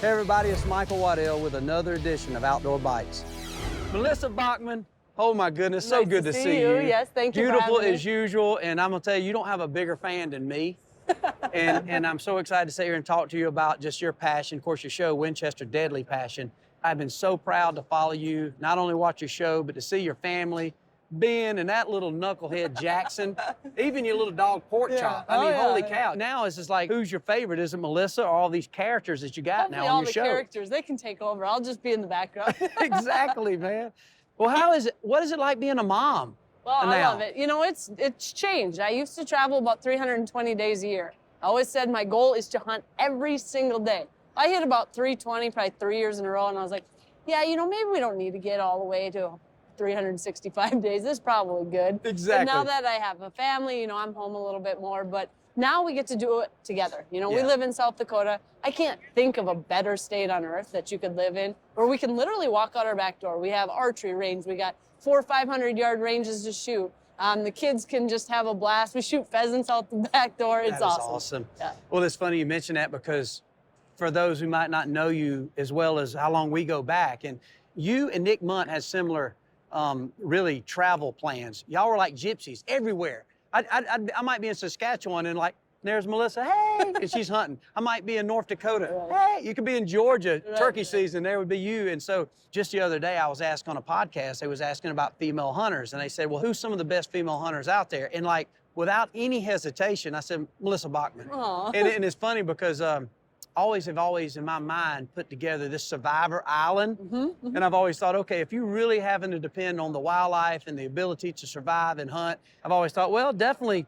Hey everybody, it's Michael Waddell with another edition of Outdoor Bites. Melissa Bachman, oh my goodness, so Nice good to see you. Yes, thank you for Beautiful having me. as usual, and I'm gonna tell you, you don't have a bigger fan than me. and I'm so excited to sit here and talk to you about just your passion. Of course, your show, Winchester, Deadly Passion. I've been so proud to follow you, not only watch your show, but to see your family, Ben and that little knucklehead Jackson, even your little dog Pork Chop. I mean, holy cow. Now it's just like, who's your favorite? Is it Melissa or all these characters that you got now on your show? All the characters, they can take over. I'll just be in the background. Exactly, man. Well, what is it like being a mom? Well, I love it. You know, it's changed. I used to travel about 320 days a year. I always said my goal is to hunt every single day. I hit about 320 probably 3 years in a row, and I was like, yeah, you know, maybe we don't need to get all the way to 365 days. This is probably good. Exactly. And now that I have a family, you know, I'm home a little bit more, but now we get to do it together. You know, we live in South Dakota. I can't think of a better state on earth that you could live in, where we can literally walk out our back door. We have archery range. We got 400 or 500 yard ranges to shoot. The kids can just have a blast. We shoot pheasants out the back door. It's awesome. Yeah. Well, it's funny you mention that, because for those who might not know you as well as how long we go back, and you and Nick Munt has similar really travel plans. Y'all were like gypsies everywhere. I might be in Saskatchewan and like, there's Melissa, hey, and she's hunting. I might be in North Dakota, hey, you could be in Georgia, turkey season, there would be you. And so just the other day I was asked on a podcast, they was asking about female hunters, and they said, well, who's some of the best female hunters out there? And like, without any hesitation, I said, Melissa Bachman. And it's funny because always in my mind put together this survivor island. And I've always thought, okay, if you're really having to depend on the wildlife and the ability to survive and hunt, I've always thought, well, definitely,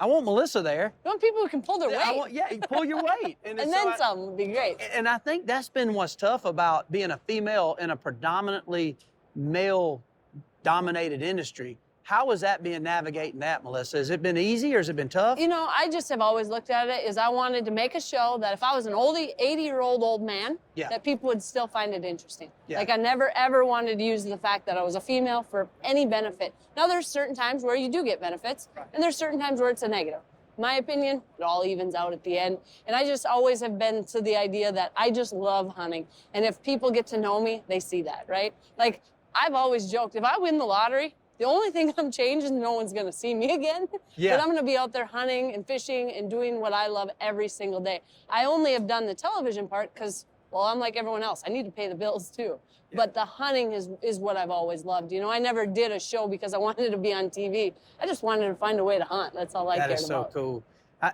I want Melissa there. You want people who can pull their weight. Yeah, pull your weight. And then some would be great. And I think that's been what's tough about being a female in a predominantly male-dominated industry. How has that been navigating that, Melissa? Has it been easy or has it been tough? You know, I just have always looked at it as I wanted to make a show that if I was an 80-year-old old man, that people would still find it interesting. Like I never ever wanted to use the fact that I was a female for any benefit. Now there's certain times where you do get benefits, and there's certain times where it's a negative. In my opinion, it all evens out at the end. And I just always have been to the idea that I just love hunting. And if people get to know me, they see that, right? Like I've always joked, if I win the lottery, the only thing I'm changing, no one's gonna see me again. But I'm gonna be out there hunting and fishing and doing what I love every single day. I only have done the television part because, well, I'm like everyone else. I need to pay the bills too. But the hunting is what I've always loved. You know, I never did a show because I wanted to be on TV. I just wanted to find a way to hunt. That's all I cared about. That is so cool.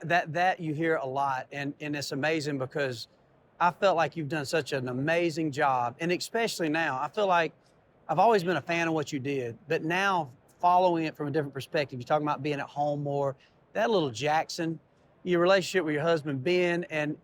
That you hear a lot, and it's amazing because I felt like you've done such an amazing job, and especially now, I feel like I've always been a fan of what you did, but now following it from a different perspective, you're talking about being at home more, that little Jackson, your relationship with your husband, Ben, and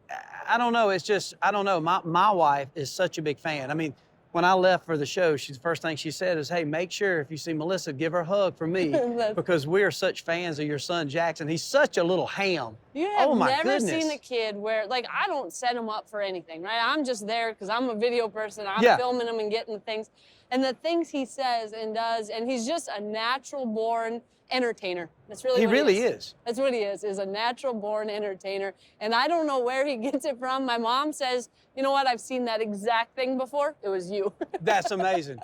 I don't know, it's just, I don't know, my wife is such a big fan. I mean, when I left for the show, the first thing she said is, hey, make sure if you see Melissa, give her a hug for me, because we are such fans of your son, Jackson. He's such a little ham. You have never seen a kid where, like, I don't set him up for anything, right? I'm just there because I'm a video person. I'm filming him and getting the things. And the things he says and does, and he's just a natural-born entertainer. That's really he what really he is. That's what he is a natural-born entertainer. And I don't know where he gets it from. My mom says, you know what, I've seen that exact thing before. It was you. That's amazing.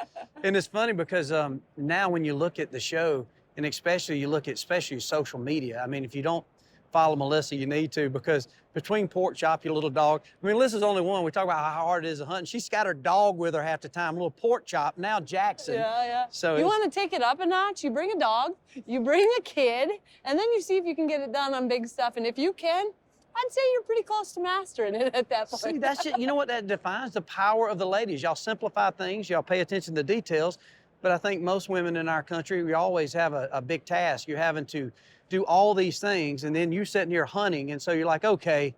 And it's funny because now when you look at the show, and especially you look at social media, I mean, if you don't follow Melissa, you need to, because between Pork Chop, your little dog, I mean, Melissa's only one. We talk about how hard it is to hunt. She's got her dog with her half the time, little Pork Chop, now Jackson. So you want to take it up a notch, you bring a dog, you bring a kid, and then you see if you can get it done on big stuff. And if you can, I'd say you're pretty close to mastering it at that point. See, that's it. You know what that defines? The power of the ladies. Y'all simplify things, y'all pay attention to the details, but I think most women in our country, we always have a big task. You're having to do all these things, and then you're sitting here hunting, and so you're like, okay,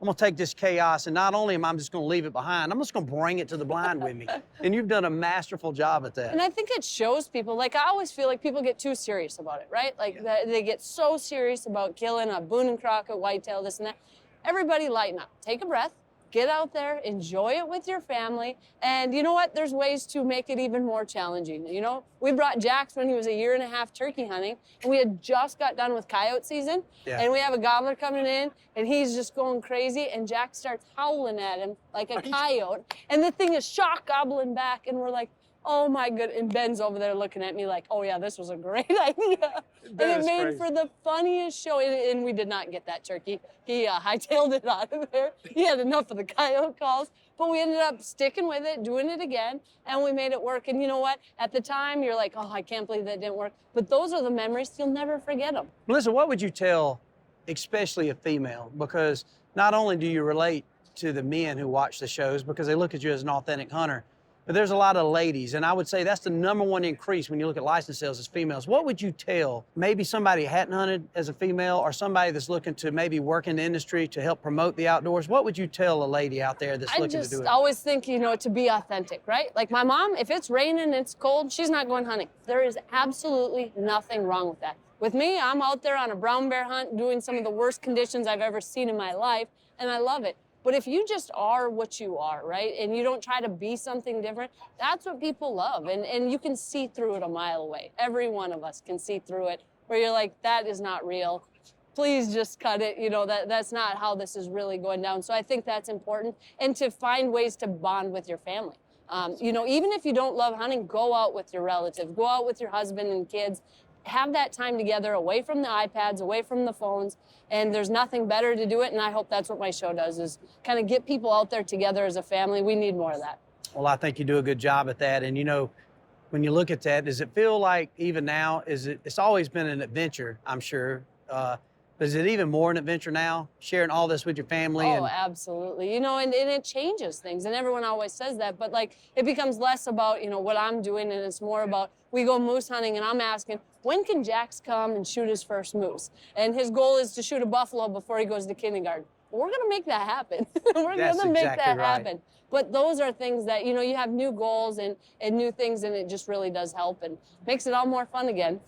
I'm gonna take this chaos, and not only am I just gonna leave it behind, I'm just gonna bring it to the blind with me. And you've done a masterful job at that. And I think it shows people, like I always feel like people get too serious about it, right? Like they get so serious about killing a Boone and Crockett whitetail, this and that. Everybody lighten up, take a breath, Get out there, enjoy it with your family. And you know what? There's ways to make it even more challenging. You know, we brought Jax when he was 1.5 years turkey hunting, and we had just got done with coyote season. Yeah. And we have a gobbler coming in, and he's just going crazy, and Jax starts howling at him like a coyote. And the thing is shock gobbling back, and we're like, oh my good, and Ben's over there looking at me like, oh yeah, this was a great idea. And it made crazy. for the funniest show, and we did not get that turkey. He hightailed it out of there. He had enough of the coyote calls, but we ended up sticking with it, doing it again, and we made it work. And you know what? At the time, you're like, oh, I can't believe that didn't work. But those are the memories, you'll never forget them. Melissa, what would you tell, especially a female? Because not only do you relate to the men who watch the shows because they look at you as an authentic hunter, but there's a lot of ladies, and I would say that's the #1 increase when you look at license sales as females. What would you tell maybe somebody who hadn't hunted as a female or somebody that's looking to maybe work in the industry to help promote the outdoors? What would you tell a lady out there that's looking to do it? I just always think, you know, to be authentic, right? Like my mom, if it's raining and it's cold, she's not going hunting. There is absolutely nothing wrong with that. With me, I'm out there on a brown bear hunt doing some of the worst conditions I've ever seen in my life, and I love it. But if you just are what you are, right, and you don't try to be something different, that's what people love. And you can see through it a mile away. Every one of us can see through it, where you're like, that is not real. Please just cut it. You know, that's not how this is really going down. So I think that's important. And to find ways to bond with your family. You know, even if you don't love hunting, go out with your relatives, go out with your husband and kids. Have that time together, away from the iPads, away from the phones, and there's nothing better to do it, and I hope that's what my show does, is kind of get people out there together as a family. We need more of that. Well, I think you do a good job at that, and you know, when you look at that, does it feel like even now, it's always been an adventure, I'm sure, but is it even more an adventure now, sharing all this with your family? Oh, absolutely. You know, and it changes things, and everyone always says that, but like, it becomes less about, you know, what I'm doing, and it's more about, we go moose hunting, and I'm asking, when can Jax come and shoot his first moose? And his goal is to shoot a buffalo before he goes to kindergarten. We're gonna make that happen. We're gonna make that happen. But those are things that, you know, you have new goals and new things, and it just really does help and makes it all more fun again.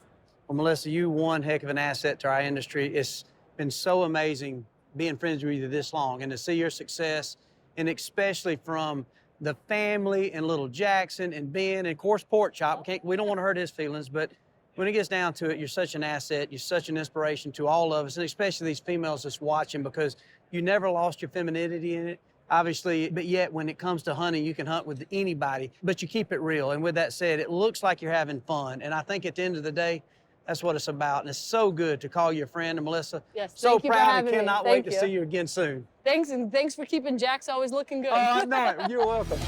Well, Melissa, you one heck of an asset to our industry. It's been so amazing being friends with you this long and to see your success, and especially from the family and little Jackson and Ben and of course Pork Chop. We don't want to hurt his feelings, but when it gets down to it, you're such an asset. You're such an inspiration to all of us, and especially these females that's watching, because you never lost your femininity in it, obviously, but yet when it comes to hunting, you can hunt with anybody, but you keep it real. And with that said, it looks like you're having fun. And I think at the end of the day, that's what it's about. And it's so good to call you a friend. And Melissa, yes, so proud and cannot wait to see you again soon. Thanks, and thanks for keeping Jax always looking good. Oh, no, you're welcome.